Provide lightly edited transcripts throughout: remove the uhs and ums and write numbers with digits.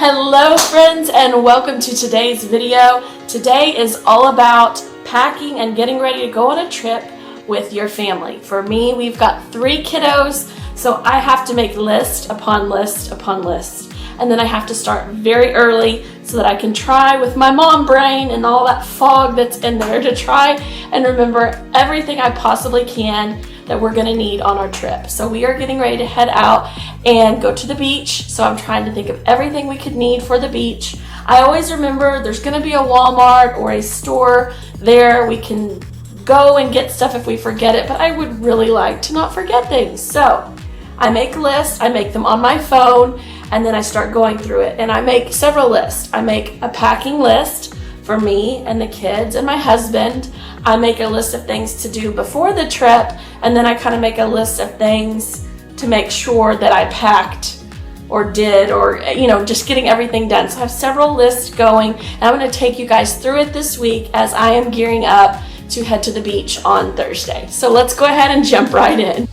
Hello friends, and welcome to today's video. Today is all about packing and getting ready to go on a trip with your family. For me, we've got 3 kiddos, so I have to make list upon list upon list. And then I have to start very early so that I can try with my mom brain and all that fog that's in there to try and remember everything I possibly can that we're gonna need on our trip. So we are getting ready to head out and go to the beach. So I'm trying to think of everything we could need for the beach. I always remember there's gonna be a Walmart or a store there. We can go and get stuff if we forget it, but I would really like to not forget things. So I make lists, I make them on my phone, and then I start going through it. And I make several lists. I make a packing list for me and the kids and my husband. I make a list of things to do before the trip, and then I kind of make a list of things to make sure that I packed or did, or just getting everything done. So I have several lists going, and I'm going to take you guys through it this week as I am gearing up to head to the beach on Thursday. So let's go ahead and jump right in.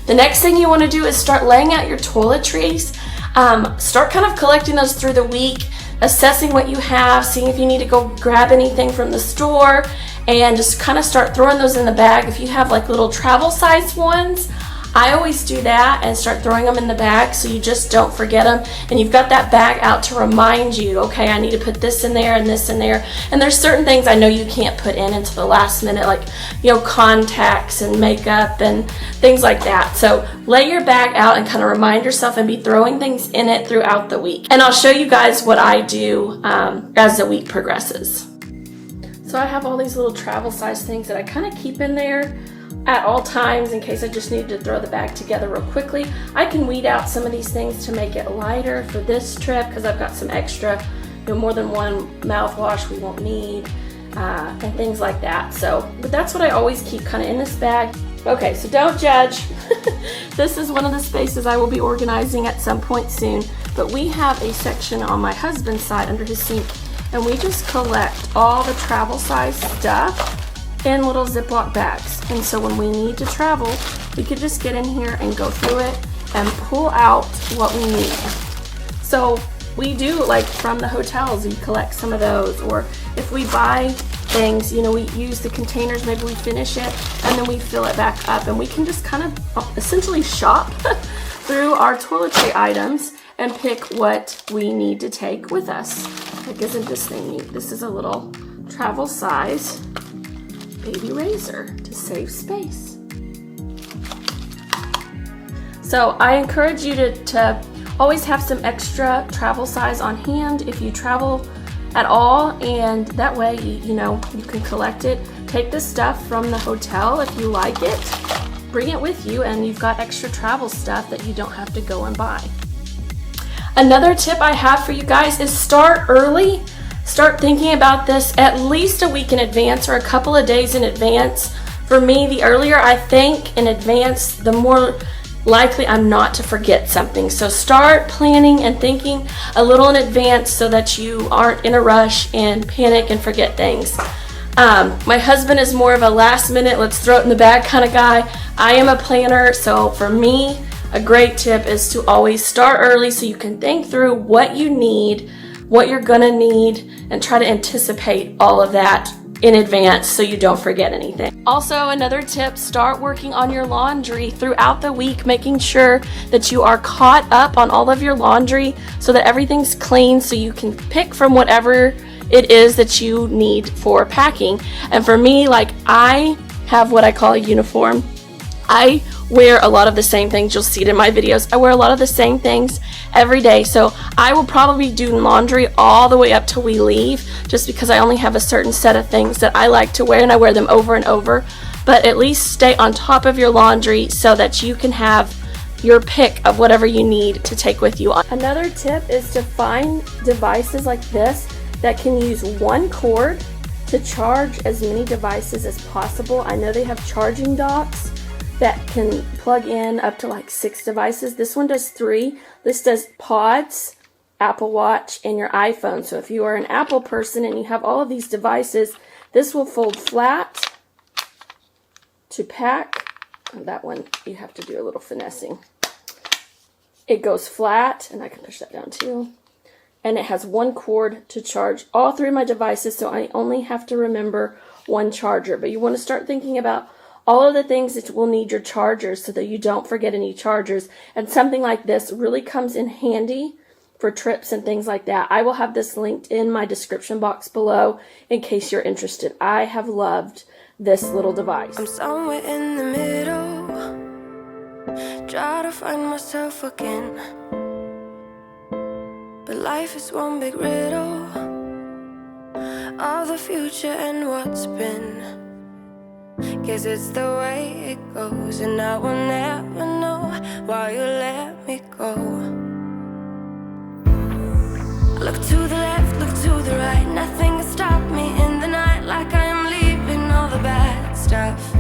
The next thing you want to do is start laying out your toiletries. Start kind of collecting those through the week, assessing what you have, seeing if you need to go grab anything from the store, and just kind of start throwing those in the bag. If you have like little travel size ones, I always do that and start throwing them in the bag so you just don't forget them, and you've got that bag out to remind you, okay, I need to put this in there and this in there. And there's certain things I know you can't put in until the last minute, like contacts and makeup and things like that. So lay your bag out and kind of remind yourself and be throwing things in it throughout the week. And I'll show you guys what I do as the week progresses. So I have all these little travel size things that I kind of keep in there at all times in case I just need to throw the bag together real quickly. I can weed out some of these things to make it lighter for this trip because I've got some extra, more than one mouthwash we won't need, and things like that. But that's what I always keep kind of in this bag. Okay, so don't judge. This is one of the spaces I will be organizing at some point soon, but we have a section on my husband's side under his sink, and we just collect all the travel size stuff in little Ziploc bags. And so when we need to travel, we could just get in here and go through it and pull out what we need. So we do, like from the hotels, we collect some of those, or if we buy things, we use the containers, maybe we finish it and then we fill it back up, and we can just kind of essentially shop through our toiletry items and pick what we need to take with us. Like, isn't this thing neat? This is a little travel size baby razor to save space. So I encourage you to always have some extra travel size on hand if you travel at all, and that way you can collect it. Take the stuff from the hotel if you like it, bring it with you, and you've got extra travel stuff that you don't have to go and buy. Another tip I have for you guys is start early. Start thinking about this at least a week in advance or a couple of days in advance. For me, the earlier I think in advance, the more likely I'm not to forget something. So start planning and thinking a little in advance so that you aren't in a rush and panic and forget things. My husband is more of a last minute, let's throw it in the bag kind of guy. I am a planner, so for me, a great tip is to always start early so you can think through what you need, what you're gonna need, and try to anticipate all of that in advance so you don't forget anything. Also, another tip, start working on your laundry throughout the week, making sure that you are caught up on all of your laundry so that everything's clean so you can pick from whatever it is that you need for packing. And for me, I have what I call a uniform. I wear a lot of the same things. You'll see it in my videos. I wear a lot of the same things every day. So I will probably be doing laundry all the way up till we leave, just because I only have a certain set of things that I like to wear, and I wear them over and over. But at least stay on top of your laundry so that you can have your pick of whatever you need to take with you. Another tip is to find devices like this that can use one cord to charge as many devices as possible. I know they have charging docks that can plug in up to 6 devices. This one does 3. This does pods, Apple Watch, and your iPhone. So if you are an Apple person and you have all of these devices, this will fold flat to pack. And that one you have to do a little finessing. It goes flat, and I can push that down too. and it has one cord to charge all three of my devices, so I only have to remember one charger. But you want to start thinking about all of the things that will need your chargers so that you don't forget any chargers. And something like this really comes in handy for trips and things like that. I will have this linked in my description box below in case you're interested. I have loved this little device. I'm somewhere in the middle, try to find myself again, but life is one big riddle of the future and what's been. Guess it's the way it goes, and I will never know why you let me go. Look to the left, look to the right, nothing can stop me in the night, like I am leaving all the bad stuff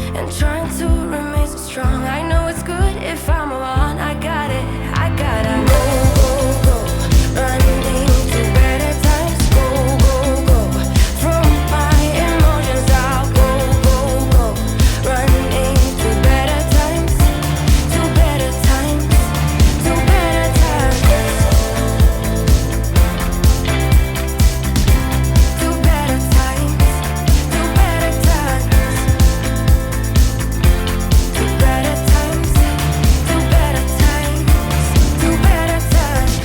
and trying to remain so strong. I know it's good if I'm alone. I got it, I gotta go, go, go, running to better times. Go, go, go, from my emotions I'll go, go, go, running to better times, to better times, to better times, to better times, to better times. To better times, to better times, to better times.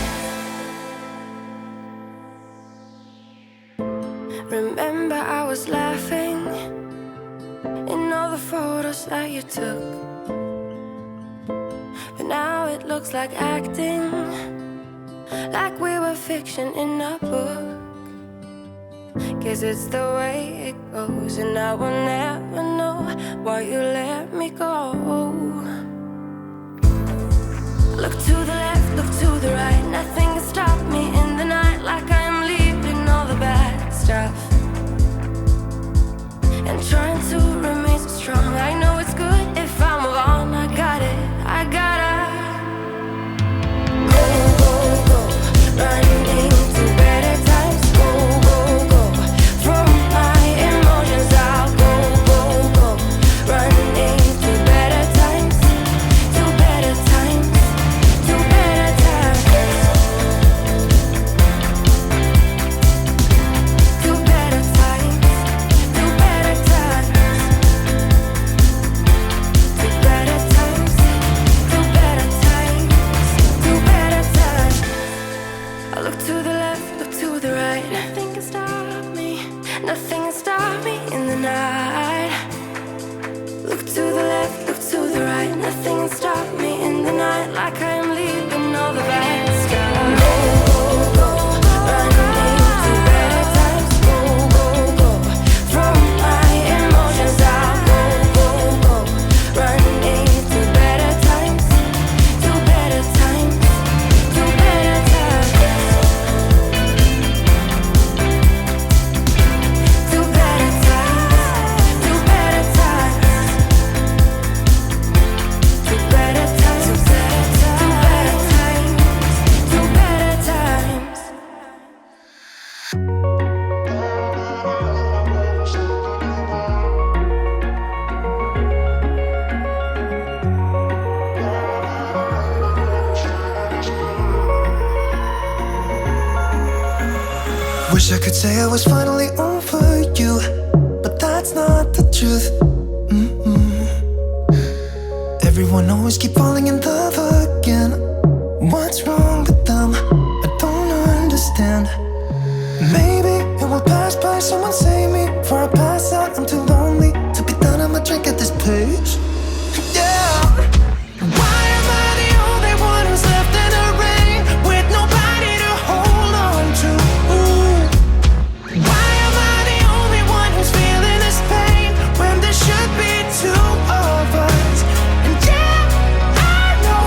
Remember I was laughing in all the photos that you took, but now it looks like acting, like we were fiction in a book. Guess it's the way it goes, and I will never know why you let me go. Look to the left, look to the right, nothing can stop me in the night, like I am leaving all the bad stuff and trying to remain so strong. I know it's good if I'm alone. I got it, I gotta go, go, go, running to better times. Go, go, go, from my emotions I'll go, go, go, running to better times, to better times, to better times, to better times, to better times, to better times, to better times, to better times. I look to the left, look to the right, nothing can stop me, nothing can stop me in the night. Look to the left, look to the right, nothing can stop me in the night, like I am leaving all the bad stuff. Go, go, go, running to better times. Go, go, go, from my emotions I'll go, go, go, running to better times, to better times, to better times, to better times, to better times, to better times, to better times, to better times. Wish I could say I was finally over you, but that's not the truth. Everyone always keep falling in love again. What's wrong with them? I don't understand. Maybe it will pass by, someone save me. Before I pass out, I'm too lonely to be done. I'ma drink at this page. Yeah. Why am I the only one who's left in the rain with nobody to hold on to? Why am I the only one who's feeling this pain when there should be two of us? And yeah, I know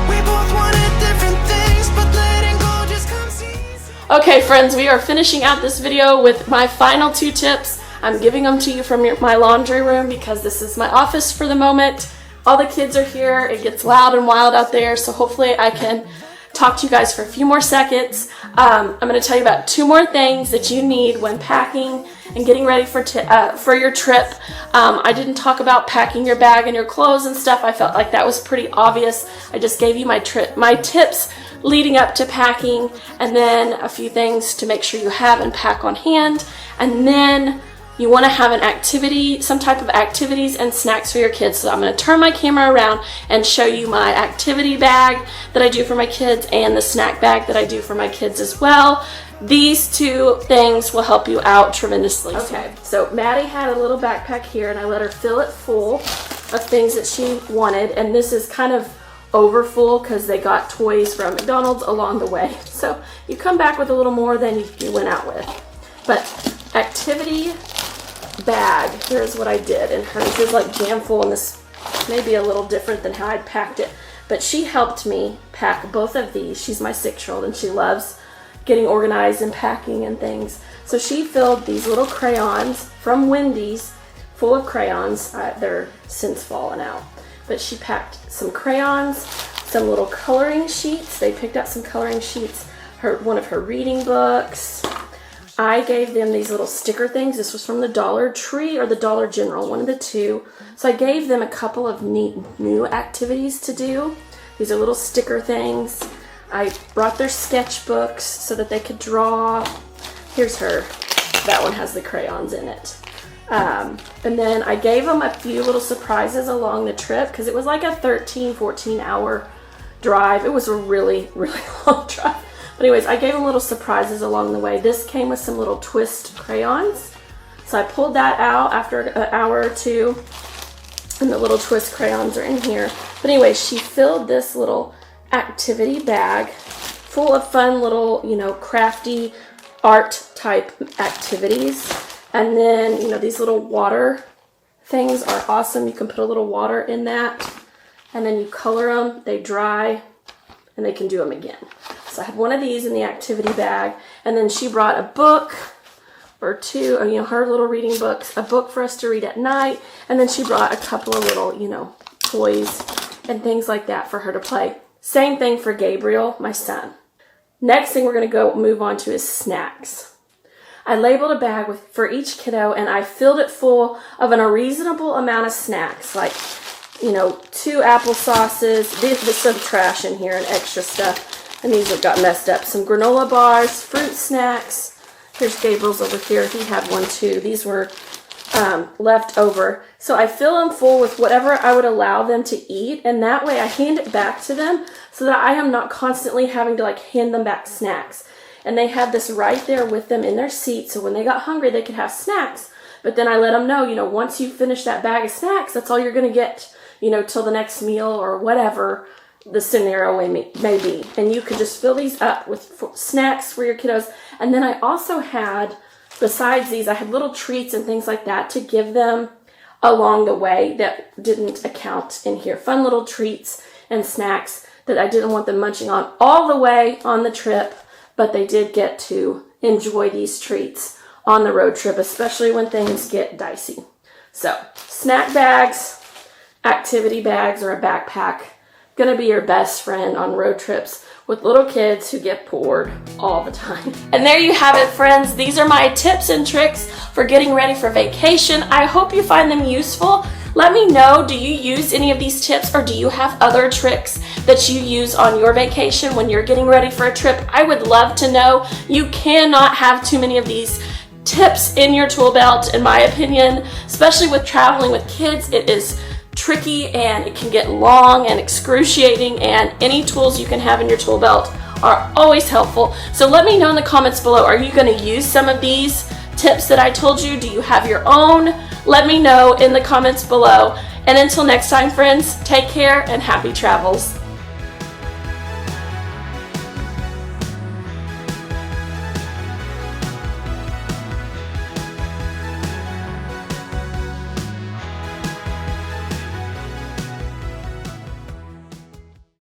we both wanted different things, but letting go just comes easy. Okay friends, we are finishing out this video with my final two tips. I'm giving them to you from my laundry room because this is my office for the moment. All the kids are here. It gets loud and wild out there, so hopefully I can talk to you guys for a few more seconds. I'm going to tell you about two more things that you need when packing and getting ready for your trip. I didn't talk about packing your bag and your clothes and stuff. I felt like that was pretty obvious. I just gave you my tips leading up to packing, and then a few things to make sure you have and pack on hand. And then you want to have an activity, some type of activities and snacks for your kids. So I'm going to turn my camera around and show you my activity bag that I do for my kids and the snack bag that I do for my kids as well. These two things will help you out tremendously. Okay, so Maddie had a little backpack here and I let her fill it full of things that she wanted, and this is kind of over full because they got toys from McDonald's along the way. So you come back with a little more than you went out with. But activity bag, here's what I did, and hers is like jam full, and this may be a little different than how I'd packed it, but she helped me pack both of these. She's my 6-year-old and she loves getting organized and packing and things. So she filled these little crayons from Wendy's full of crayons. They're since fallen out, but she packed some crayons, some little coloring sheets. They picked out some coloring sheets, one of her reading books. I gave them these little sticker things. This was from the Dollar Tree or the Dollar General, one of the two. So I gave them a couple of neat new activities to do. These are little sticker things. I brought their sketchbooks so that they could draw. Here's her. That one has the crayons in it. And then I gave them a few little surprises along the trip because it was like a 13, 14 hour drive. It was a really, really long drive. But anyways, I gave them little surprises along the way. This came with some little twist crayons. So I pulled that out after an hour or two, and the little twist crayons are in here. But anyways, she filled this little activity bag full of fun little, crafty art type activities. And then, these little water things are awesome. You can put a little water in that, and then you color them, they dry, and they can do them again. So I have one of these in the activity bag, and then she brought a book or two, her little reading books, a book for us to read at night, and then she brought a couple of little, toys and things like that for her to play. Same thing for Gabriel, my son. Next thing we're going to move on to is snacks. I labeled a bag for each kiddo, and I filled it full of a reasonable amount of snacks, like 2 apple sauces. There's some trash in here and extra stuff, and these have got messed up. Some granola bars, fruit snacks. Here's Gabriel's over here. He had one too. These were left over. So I fill them full with whatever I would allow them to eat, and that way I hand it back to them so that I am not constantly having to hand them back snacks. And they had this right there with them in their seat, so when they got hungry they could have snacks. But then I let them know, once you finish that bag of snacks, that's all you're going to get, till the next meal or whatever the scenario may be. And you could just fill these up with snacks for your kiddos. And then I also had, besides these, I had little treats and things like that to give them along the way that didn't account in here. Fun little treats and snacks that I didn't want them munching on all the way on the trip, but they did get to enjoy these treats on the road trip, especially when things get dicey. So, snack bags, activity bags, or a backpack, gonna be your best friend on road trips with little kids who get bored all the time. And there you have it, friends. These are my tips and tricks for getting ready for vacation. I hope you find them useful. Let me know, do you use any of these tips, or do you have other tricks that you use on your vacation when you're getting ready for a trip? I would love to know. You cannot have too many of these tips in your tool belt, in my opinion, especially with traveling with kids. It is tricky and it can get long and excruciating, and any tools you can have in your tool belt are always helpful. So let me know in the comments below, are you going to use some of these tips that I told you? Do you have your own? Let me know in the comments below. And until next time, friends, take care and happy travels.